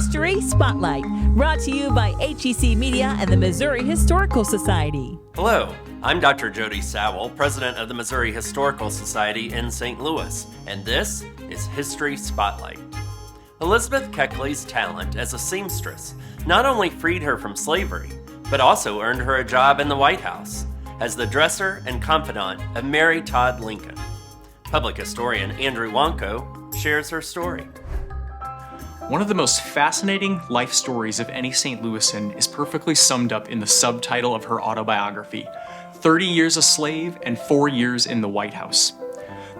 History Spotlight, brought to you by HEC Media and the Missouri Historical Society. Hello, I'm Dr. Jody Sowell, President of the Missouri Historical Society in St. Louis, and this is History Spotlight. Elizabeth Keckley's talent as a seamstress not only freed her from slavery, but also earned her a job in the White House as the dresser and confidante of Mary Todd Lincoln. Public historian Andrew Wanko shares her story. One of the most fascinating life stories of any St. Louisan is perfectly summed up in the subtitle of her autobiography, 30 Years a Slave and 4 Years in the White House.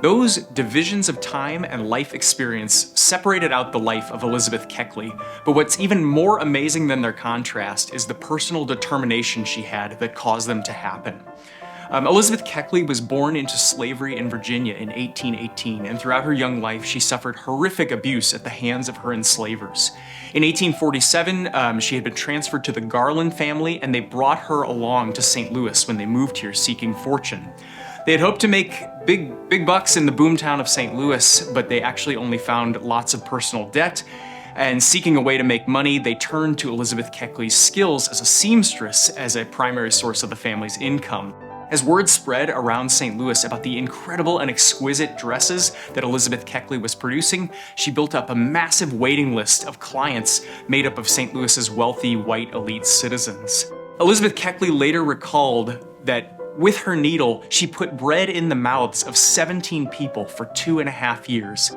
Those divisions of time and life experience separated out the life of Elizabeth Keckley, but what's even more amazing than their contrast is the personal determination she had that caused them to happen. Elizabeth Keckley was born into slavery in Virginia in 1818, and throughout her young life, she suffered horrific abuse at the hands of her enslavers. In 1847, she had been transferred to the Garland family, and they brought her along to St. Louis when they moved here seeking fortune. They had hoped to make big bucks in the boomtown of St. Louis, but they actually only found lots of personal debt. And seeking a way to make money, they turned to Elizabeth Keckley's skills as a seamstress as a primary source of the family's income. As word spread around St. Louis about the incredible and exquisite dresses that Elizabeth Keckley was producing, she built up a massive waiting list of clients made up of St. Louis's wealthy white elite citizens. Elizabeth Keckley later recalled that with her needle, she put bread in the mouths of 17 people for 2.5 years.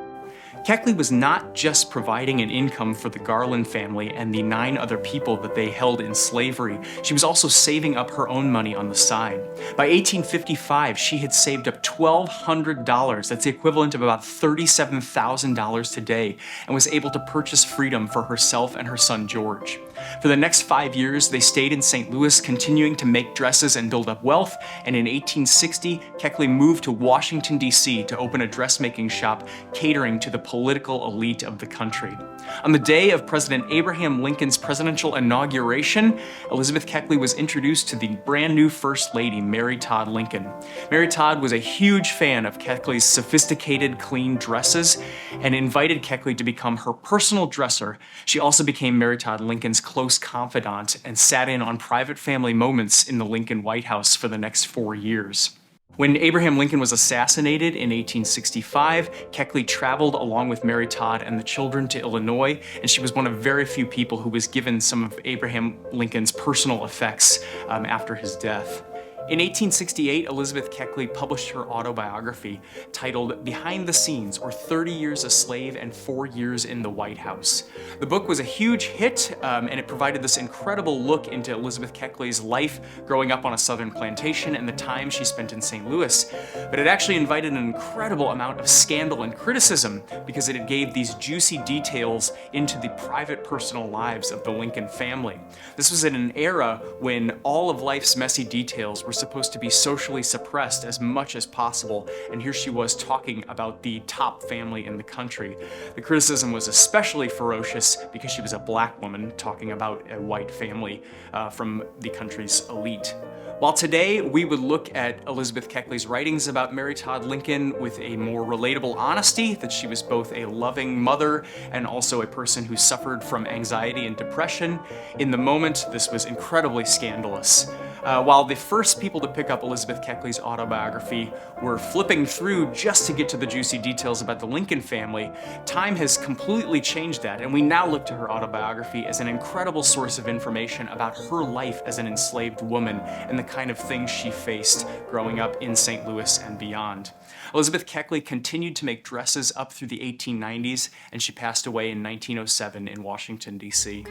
Keckley was not just providing an income for the Garland family and the 9 other people that they held in slavery, she was also saving up her own money on the side. By 1855, she had saved up $1,200, that's the equivalent of about $37,000 today, and was able to purchase freedom for herself and her son George. For the next 5 years, they stayed in St. Louis, continuing to make dresses and build up wealth, and in 1860, Keckley moved to Washington, D.C. to open a dressmaking shop catering to the political elite of the country. On the day of President Abraham Lincoln's presidential inauguration, Elizabeth Keckley was introduced to the brand new First Lady, Mary Todd Lincoln. Mary Todd was a huge fan of Keckley's sophisticated, clean dresses and invited Keckley to become her personal dresser. She also became Mary Todd Lincoln's close confidant and sat in on private family moments in the Lincoln White House for the next 4 years. When Abraham Lincoln was assassinated in 1865, Keckley traveled along with Mary Todd and the children to Illinois, and she was one of very few people who was given some of Abraham Lincoln's personal effects after his death. In 1868, Elizabeth Keckley published her autobiography titled Behind the Scenes, or 30 Years a Slave and 4 Years in the White House. The book was a huge hit, and it provided this incredible look into Elizabeth Keckley's life growing up on a southern plantation and the time she spent in St. Louis. But it actually invited an incredible amount of scandal and criticism because it gave these juicy details into the private personal lives of the Lincoln family. This was in an era when all of life's messy details were supposed to be socially suppressed as much as possible, and here she was talking about the top family in the country. The criticism was especially ferocious because she was a black woman talking about a white family from the country's elite. While today we would look at Elizabeth Keckley's writings about Mary Todd Lincoln with a more relatable honesty, that she was both a loving mother and also a person who suffered from anxiety and depression, in the moment this was incredibly scandalous. While the first people to pick up Elizabeth Keckley's autobiography were flipping through just to get to the juicy details about the Lincoln family, time has completely changed that, and we now look to her autobiography as an incredible source of information about her life as an enslaved woman and the kind of things she faced growing up in St. Louis and beyond. Elizabeth Keckley continued to make dresses up through the 1890s, and she passed away in 1907 in Washington, D.C.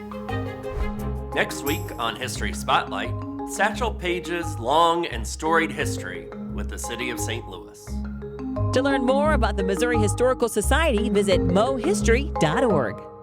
Next week on History Spotlight, Satchel Paige's long and storied history with the city of St. Louis. To learn more about the Missouri Historical Society, visit mohistory.org.